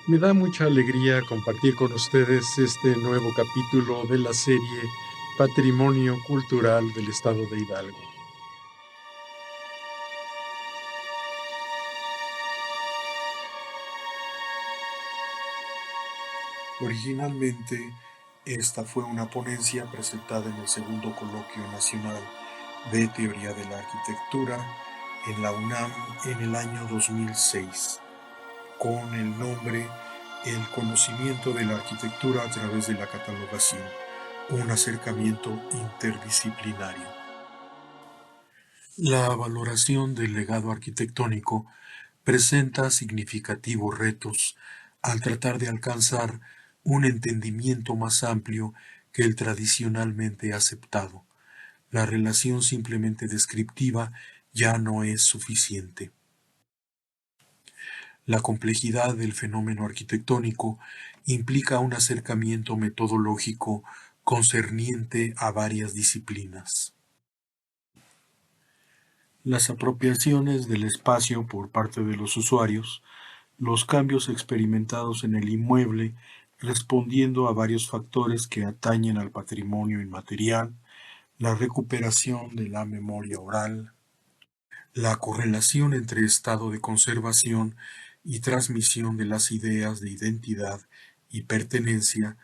Me da mucha alegría compartir con ustedes este nuevo capítulo de la serie Patrimonio Cultural del Estado de Hidalgo. Originalmente, esta fue una ponencia presentada en el segundo Coloquio Nacional de Teoría de la Arquitectura en la UNAM en el año 2006, con el nombre El conocimiento de la arquitectura a través de la catalogación, un acercamiento interdisciplinario. La valoración del legado arquitectónico presenta significativos retos al tratar de alcanzar un entendimiento más amplio que el tradicionalmente aceptado. La relación simplemente descriptiva ya no es suficiente. La complejidad del fenómeno arquitectónico implica un acercamiento metodológico concerniente a varias disciplinas. Las apropiaciones del espacio por parte de los usuarios, los cambios experimentados en el inmueble respondiendo a varios factores que atañen al patrimonio inmaterial, la recuperación de la memoria oral, la correlación entre estado de conservación y transmisión de las ideas de identidad y pertenencia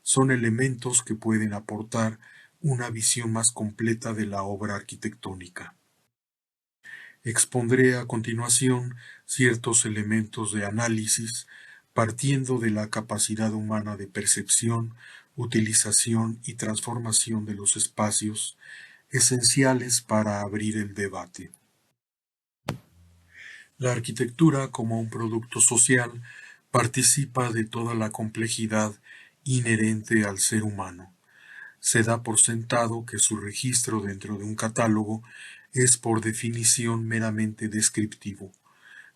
son elementos que pueden aportar una visión más completa de la obra arquitectónica. Expondré a continuación ciertos elementos de análisis partiendo de la capacidad humana de percepción, utilización y transformación de los espacios, esenciales para abrir el debate. La arquitectura, como un producto social, participa de toda la complejidad inherente al ser humano. Se da por sentado que su registro dentro de un catálogo es por definición meramente descriptivo.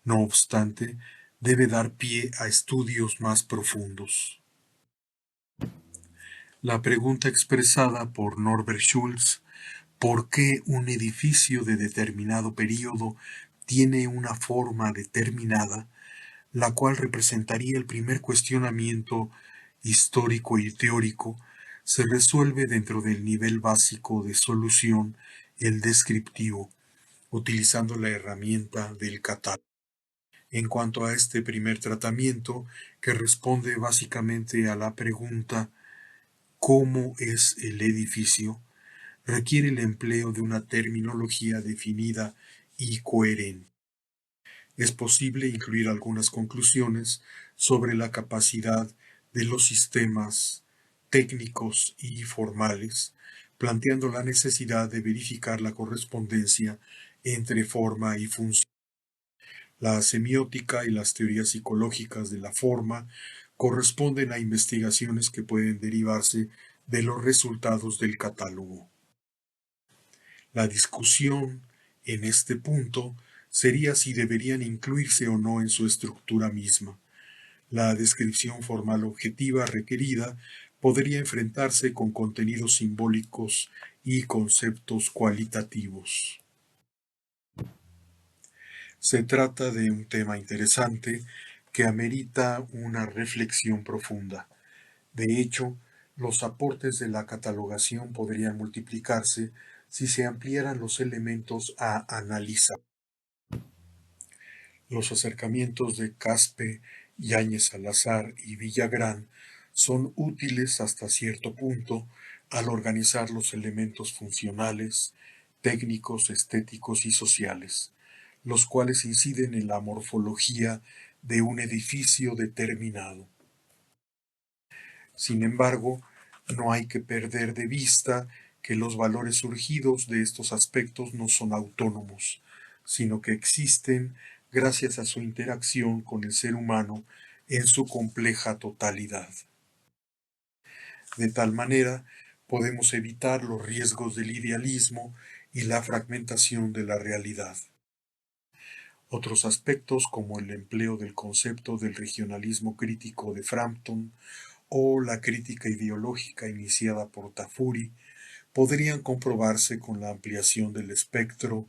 No obstante, debe dar pie a estudios más profundos. La pregunta expresada por Norbert Schulz, ¿por qué un edificio de determinado período tiene una forma determinada, la cual representaría el primer cuestionamiento histórico y teórico, se resuelve dentro del nivel básico de solución, el descriptivo, utilizando la herramienta del catálogo? En cuanto a este primer tratamiento, que responde básicamente a la pregunta ¿cómo es el edificio?, requiere el empleo de una terminología definida y coherente. Es posible incluir algunas conclusiones sobre la capacidad de los sistemas técnicos y formales, planteando la necesidad de verificar la correspondencia entre forma y función. La semiótica y las teorías psicológicas de la forma corresponden a investigaciones que pueden derivarse de los resultados del catálogo. La discusión en este punto sería si deberían incluirse o no en su estructura misma. La descripción formal objetiva requerida podría enfrentarse con contenidos simbólicos y conceptos cualitativos. Se trata de un tema interesante que amerita una reflexión profunda. De hecho, los aportes de la catalogación podrían multiplicarse si se ampliaran los elementos a analizar. Los acercamientos de Caspe, Yáñez Salazar y Villagrán son útiles hasta cierto punto al organizar los elementos funcionales, técnicos, estéticos y sociales, los cuales inciden en la morfología de un edificio determinado. Sin embargo, no hay que perder de vista que los valores surgidos de estos aspectos no son autónomos, sino que existen gracias a su interacción con el ser humano en su compleja totalidad. De tal manera, podemos evitar los riesgos del idealismo y la fragmentación de la realidad. Otros aspectos, como el empleo del concepto del regionalismo crítico de Frampton o la crítica ideológica iniciada por Tafuri, podrían comprobarse con la ampliación del espectro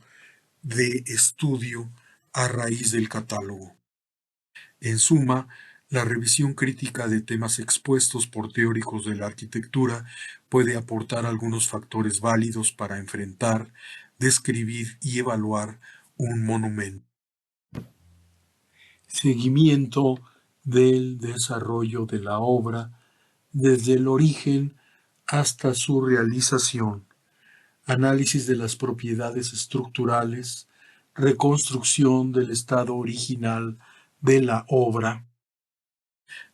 de estudio a raíz del catálogo. En suma, La revisión crítica de temas expuestos por teóricos de la arquitectura puede aportar algunos factores válidos para enfrentar, describir y evaluar un monumento. Seguimiento del desarrollo de la obra desde el origen hasta su realización. Análisis de las propiedades estructurales, reconstrucción del estado original de la obra,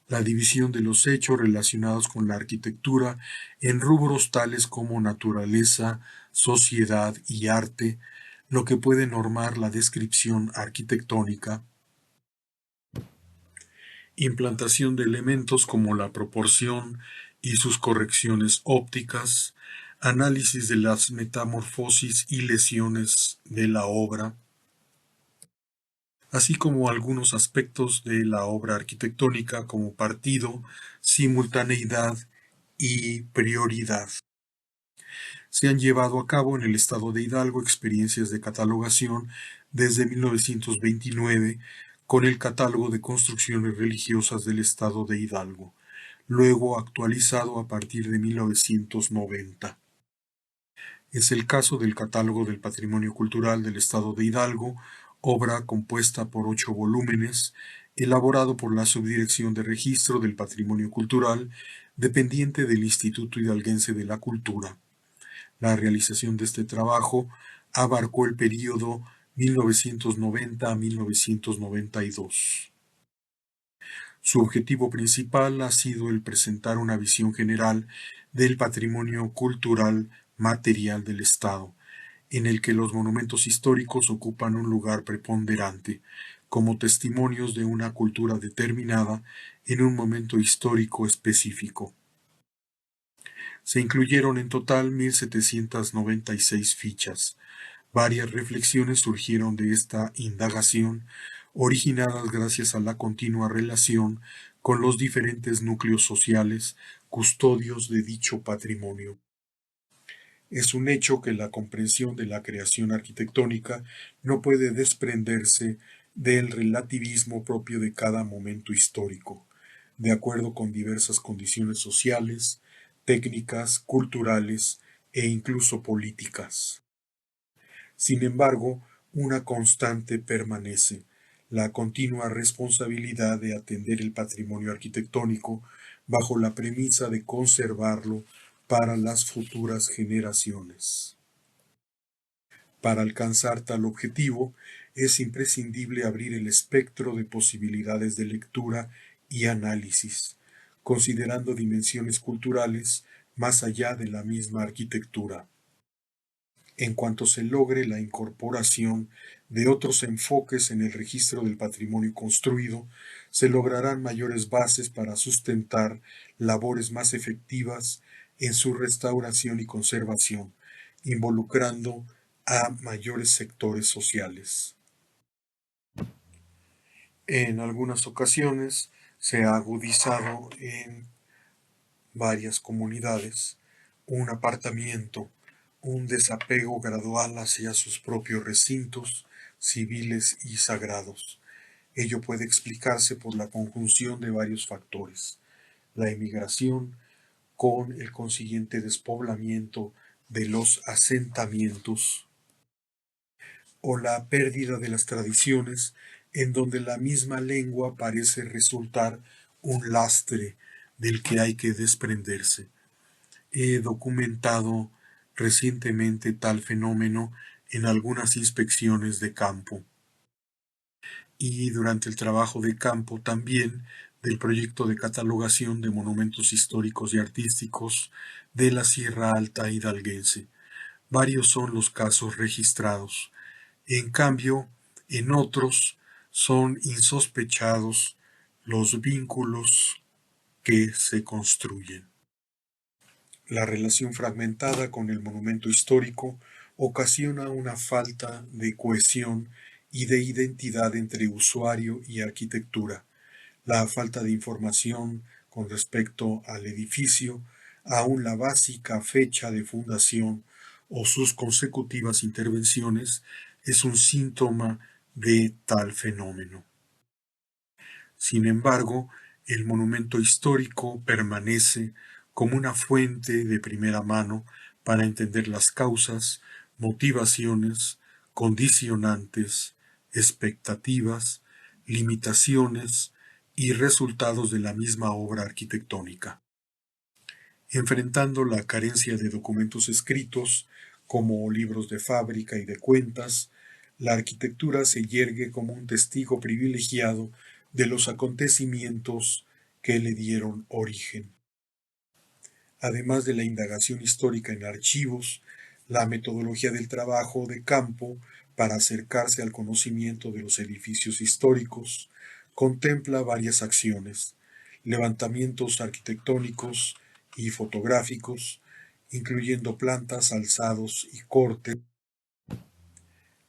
la división de los hechos relacionados con la arquitectura en rubros tales como naturaleza, sociedad y arte, lo que puede normar la descripción arquitectónica, implantación de elementos como la proporción y sus correcciones ópticas, análisis de las metamorfosis y lesiones de la obra, así como algunos aspectos de la obra arquitectónica como partido, simultaneidad y prioridad. Se han llevado a cabo en el estado de Hidalgo experiencias de catalogación desde 1929 con el Catálogo de Construcciones Religiosas del estado de Hidalgo, luego actualizado a partir de 1990. Es el caso del Catálogo del Patrimonio Cultural del Estado de Hidalgo, obra compuesta por 8 volúmenes, elaborado por la Subdirección de Registro del Patrimonio Cultural, dependiente del Instituto Hidalguense de la Cultura. La realización de este trabajo abarcó el período 1990 a 1992. Su objetivo principal ha sido el presentar una visión general del patrimonio cultural material del Estado, en el que los monumentos históricos ocupan un lugar preponderante, como testimonios de una cultura determinada en un momento histórico específico. Se incluyeron en total 1.796 fichas. Varias reflexiones surgieron de esta indagación, originadas gracias a la continua relación con los diferentes núcleos sociales, custodios de dicho patrimonio. Es un hecho que la comprensión de la creación arquitectónica no puede desprenderse del relativismo propio de cada momento histórico, de acuerdo con diversas condiciones sociales, técnicas, culturales e incluso políticas. Sin embargo, una constante permanece: la continua responsabilidad de atender el patrimonio arquitectónico bajo la premisa de conservarlo para las futuras generaciones. Para alcanzar tal objetivo, es imprescindible abrir el espectro de posibilidades de lectura y análisis, considerando dimensiones culturales más allá de la misma arquitectura. En cuanto se logre la incorporación de otros enfoques en el registro del patrimonio construido, se lograrán mayores bases para sustentar labores más efectivas en su restauración y conservación, involucrando a mayores sectores sociales. En algunas ocasiones se ha agudizado en varias comunidades un apartamiento, un desapego gradual hacia sus propios recintos civiles y sagrados. Ello puede explicarse por la conjunción de varios factores: la emigración, con el consiguiente despoblamiento de los asentamientos, o la pérdida de las tradiciones, en donde la misma lengua parece resultar un lastre del que hay que desprenderse. He documentado recientemente tal fenómeno en algunas inspecciones de campo, y durante el trabajo de campo también del proyecto de catalogación de monumentos históricos y artísticos de la Sierra Alta hidalguense. Varios son los casos registrados. En cambio, en otros son insospechados los vínculos que se construyen. La relación fragmentada con el monumento histórico ocasiona una falta de cohesión y de identidad entre usuario y arquitectura. La falta de información con respecto al edificio, aun la básica fecha de fundación o sus consecutivas intervenciones, es un síntoma de tal fenómeno. Sin embargo, El monumento histórico permanece como una fuente de primera mano para entender las causas, motivaciones, condicionantes, expectativas, limitaciones y resultados de la misma obra arquitectónica. Enfrentando la carencia de documentos escritos, como libros de fábrica y de cuentas, la arquitectura se yergue como un testigo privilegiado de los acontecimientos que le dieron origen. Además de la indagación histórica en archivos, la metodología del trabajo de campo para acercarse al conocimiento de los edificios históricos contempla varias acciones: levantamientos arquitectónicos y fotográficos, incluyendo plantas, alzados y cortes,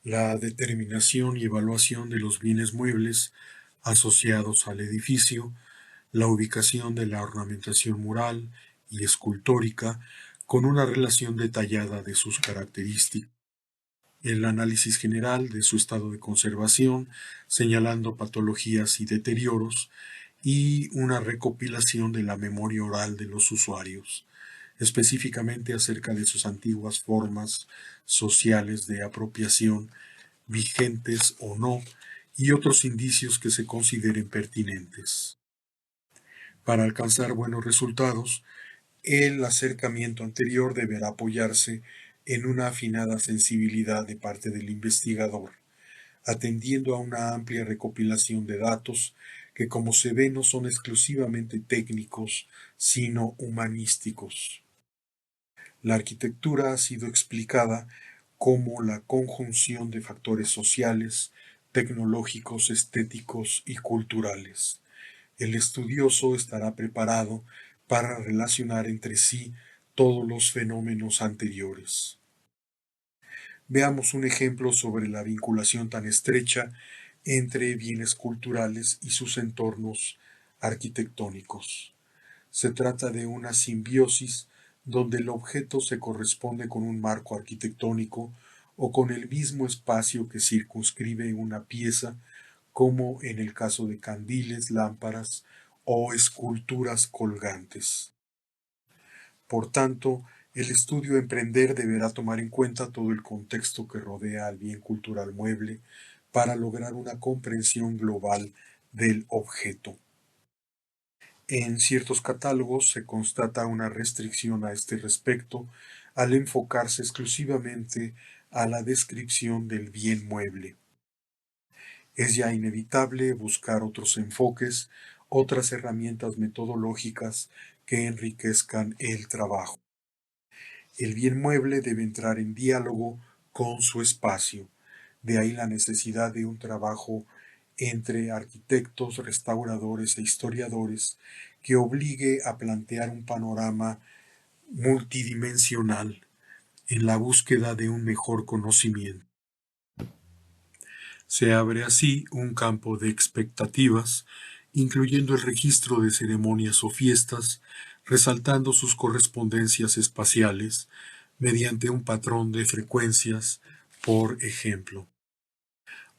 la determinación y evaluación de los bienes muebles asociados al edificio, la ubicación de la ornamentación mural y escultórica con una relación detallada de sus características, el análisis general de su estado de conservación, señalando patologías y deterioros, y una recopilación de la memoria oral de los usuarios, específicamente acerca de sus antiguas formas sociales de apropiación, vigentes o no, y otros indicios que se consideren pertinentes. Para alcanzar buenos resultados, el acercamiento anterior deberá apoyarse en una afinada sensibilidad de parte del investigador, atendiendo a una amplia recopilación de datos que, como se ve, no son exclusivamente técnicos, sino humanísticos. La arquitectura ha sido explicada como la conjunción de factores sociales, tecnológicos, estéticos y culturales. El estudioso estará preparado para relacionar entre sí todos los fenómenos anteriores. Veamos un ejemplo sobre la vinculación tan estrecha entre bienes culturales y sus entornos arquitectónicos. Se trata de una simbiosis donde el objeto se corresponde con un marco arquitectónico o con el mismo espacio que circunscribe una pieza, como en el caso de candiles, lámparas o esculturas colgantes. Por tanto, el estudio a emprender deberá tomar en cuenta todo el contexto que rodea al bien cultural mueble para lograr una comprensión global del objeto. En ciertos catálogos se constata una restricción a este respecto al enfocarse exclusivamente a la descripción del bien mueble. Es ya inevitable buscar otros enfoques, otras herramientas metodológicas que enriquezcan el trabajo. El bien mueble debe entrar en diálogo con su espacio. De ahí la necesidad de un trabajo entre arquitectos, restauradores e historiadores que obligue a plantear un panorama multidimensional en la búsqueda de un mejor conocimiento. Se abre así un campo de expectativas, incluyendo el registro de ceremonias o fiestas, resaltando sus correspondencias espaciales mediante un patrón de frecuencias, por ejemplo.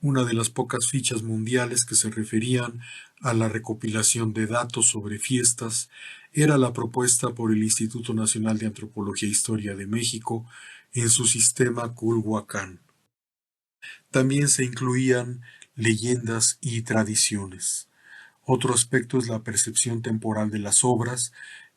Una de las pocas fichas mundiales que se referían a la recopilación de datos sobre fiestas era la propuesta por el Instituto Nacional de Antropología e Historia de México en su sistema Culhuacán. También se incluían leyendas y tradiciones. Otro aspecto es la percepción temporal de las obras,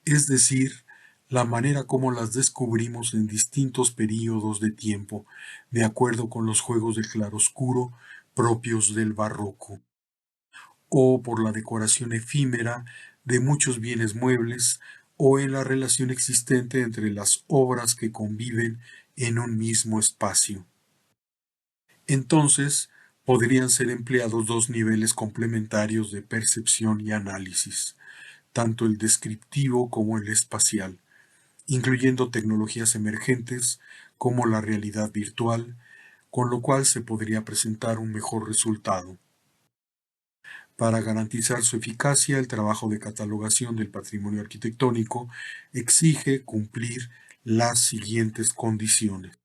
es decir, la manera como las descubrimos en distintos períodos de tiempo, de acuerdo con los juegos de claroscuro propios del barroco, o por la decoración efímera de muchos bienes muebles, o en la relación existente entre las obras que conviven en un mismo espacio. Entonces, podrían ser empleados dos niveles complementarios de percepción y análisis, tanto el descriptivo como el espacial, incluyendo tecnologías emergentes como la realidad virtual, con lo cual se podría presentar un mejor resultado. Para garantizar su eficacia, el trabajo de catalogación del patrimonio arquitectónico exige cumplir las siguientes condiciones: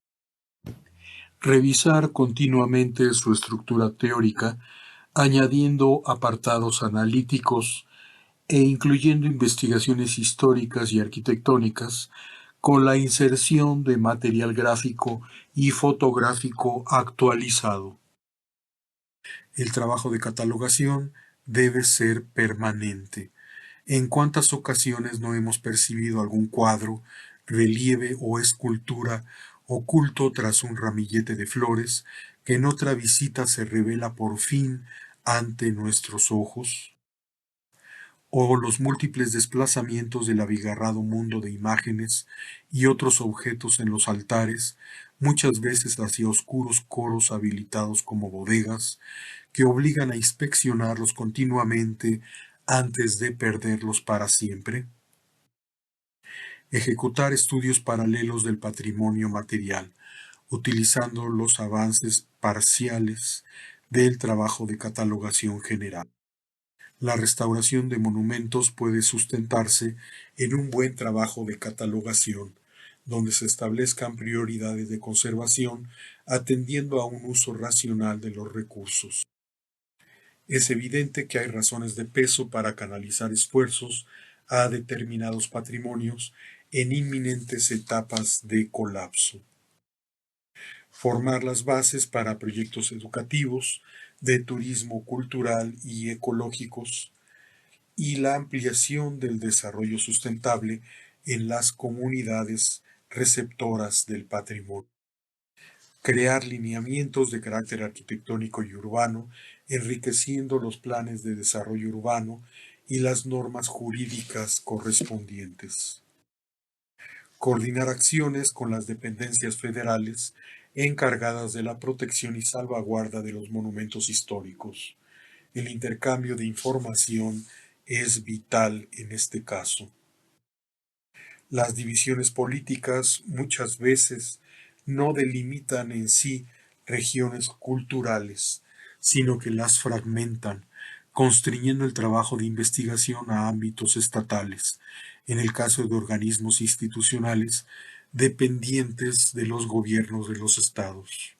revisar continuamente su estructura teórica, añadiendo apartados analíticos e incluyendo investigaciones históricas y arquitectónicas, con la inserción de material gráfico y fotográfico actualizado. El trabajo de catalogación debe ser permanente. ¿En cuántas ocasiones no hemos percibido algún cuadro, relieve o escultura oculto tras un ramillete de flores que en otra visita se revela por fin ante nuestros ojos? ¿O los múltiples desplazamientos del abigarrado mundo de imágenes y otros objetos en los altares, muchas veces hacia oscuros coros habilitados como bodegas, que obligan a inspeccionarlos continuamente antes de perderlos para siempre? Ejecutar estudios paralelos del patrimonio material, utilizando los avances parciales del trabajo de catalogación general. La restauración de monumentos puede sustentarse en un buen trabajo de catalogación, donde se establezcan prioridades de conservación atendiendo a un uso racional de los recursos. Es evidente que hay razones de peso para canalizar esfuerzos a determinados patrimonios en inminentes etapas de colapso. Formar las bases para proyectos educativos, de turismo cultural y ecológicos, y la ampliación del desarrollo sustentable en las comunidades receptoras del patrimonio. Crear lineamientos de carácter arquitectónico y urbano, enriqueciendo los planes de desarrollo urbano y las normas jurídicas correspondientes. Coordinar acciones con las dependencias federales encargadas de la protección y salvaguarda de los monumentos históricos. El intercambio de información es vital en este caso. Las divisiones políticas muchas veces no delimitan en sí regiones culturales, sino que las fragmentan, constriñendo el trabajo de investigación a ámbitos estatales, en el caso de organismos institucionales dependientes de los gobiernos de los estados.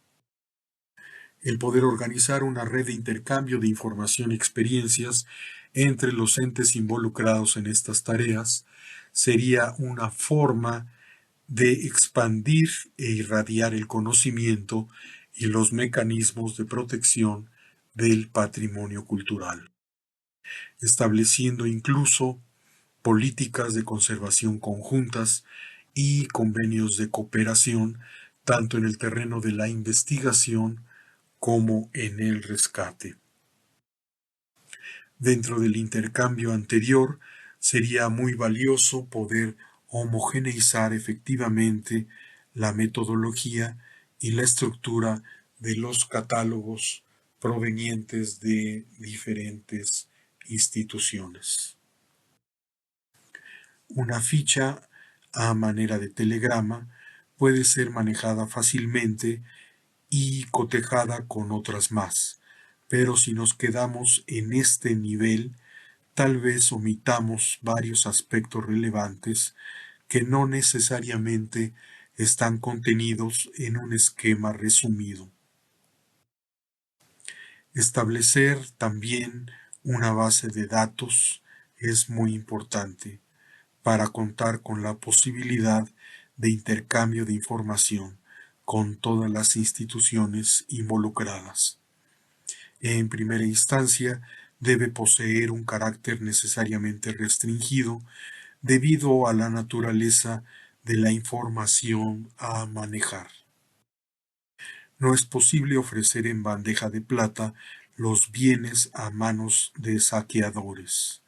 El poder organizar una red de intercambio de información y experiencias entre los entes involucrados en estas tareas sería una forma de expandir e irradiar el conocimiento y los mecanismos de protección del patrimonio cultural, estableciendo incluso políticas de conservación conjuntas y convenios de cooperación tanto en el terreno de la investigación como en el rescate. Dentro del intercambio anterior, sería muy valioso poder homogeneizar efectivamente la metodología y la estructura de los catálogos provenientes de diferentes instituciones. Una ficha a manera de telegrama puede ser manejada fácilmente y cotejada con otras más. Pero si nos quedamos en este nivel, tal vez omitamos varios aspectos relevantes que no necesariamente están contenidos en un esquema resumido. Establecer también una base de datos es muy importante para contar con la posibilidad de intercambio de información con todas las instituciones involucradas. En primera instancia, debe poseer un carácter necesariamente restringido debido a la naturaleza de la información a manejar. No es posible ofrecer en bandeja de plata los bienes a manos de saqueadores.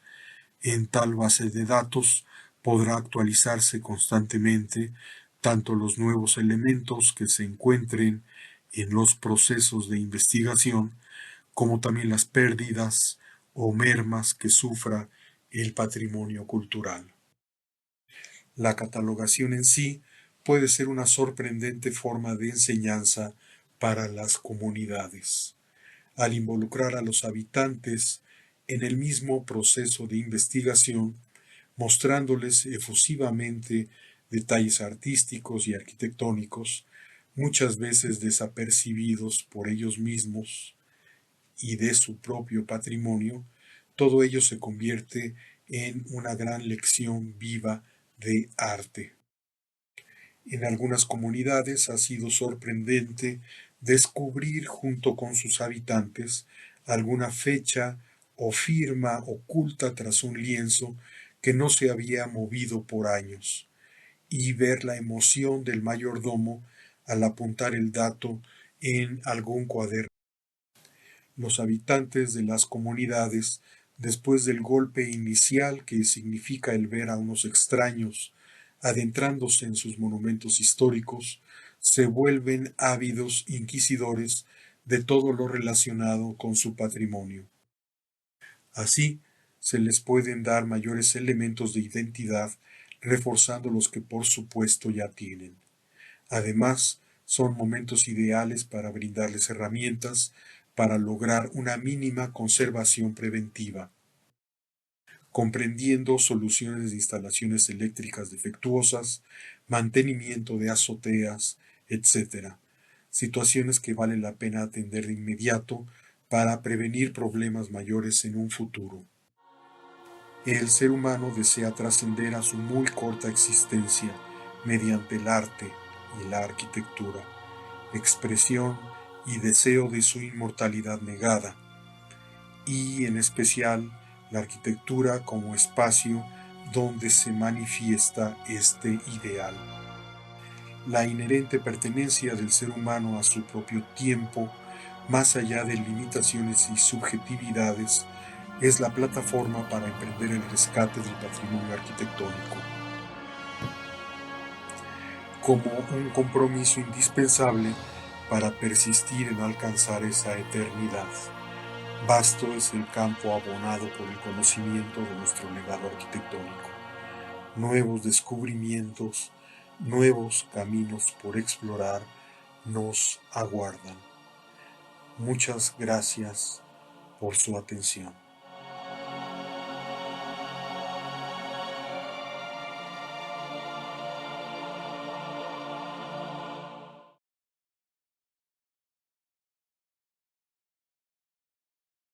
En tal base de datos podrá actualizarse constantemente tanto los nuevos elementos que se encuentren en los procesos de investigación, como también las pérdidas o mermas que sufra el patrimonio cultural. La catalogación en sí puede ser una sorprendente forma de enseñanza para las comunidades. Al involucrar a los habitantes en el mismo proceso de investigación, mostrándoles efusivamente detalles artísticos y arquitectónicos, muchas veces desapercibidos por ellos mismos y de su propio patrimonio, todo ello se convierte en una gran lección viva de arte. En algunas comunidades ha sido sorprendente descubrir junto con sus habitantes alguna fecha o firma oculta tras un lienzo que no se había movido por años, y ver la emoción del mayordomo al apuntar el dato en algún cuaderno. Los habitantes de las comunidades, después del golpe inicial que significa el ver a unos extraños adentrándose en sus monumentos históricos, se vuelven ávidos inquisidores de todo lo relacionado con su patrimonio. Así, se les pueden dar mayores elementos de identidad, reforzando los que por supuesto ya tienen. Además, son momentos ideales para brindarles herramientas para lograr una mínima conservación preventiva, comprendiendo soluciones de instalaciones eléctricas defectuosas, mantenimiento de azoteas, etc. Situaciones que vale la pena atender de inmediato para prevenir problemas mayores en un futuro. El ser humano desea trascender a su muy corta existencia mediante el arte y la arquitectura, expresión y deseo de su inmortalidad negada, y en especial la arquitectura como espacio donde se manifiesta este ideal. La inherente pertenencia del ser humano a su propio tiempo, más allá de limitaciones y subjetividades, es la plataforma para emprender el rescate del patrimonio arquitectónico, como un compromiso indispensable para persistir en alcanzar esa eternidad. Vasto es el campo abonado por el conocimiento de nuestro legado arquitectónico. Nuevos descubrimientos, nuevos caminos por explorar nos aguardan. Muchas gracias por su atención.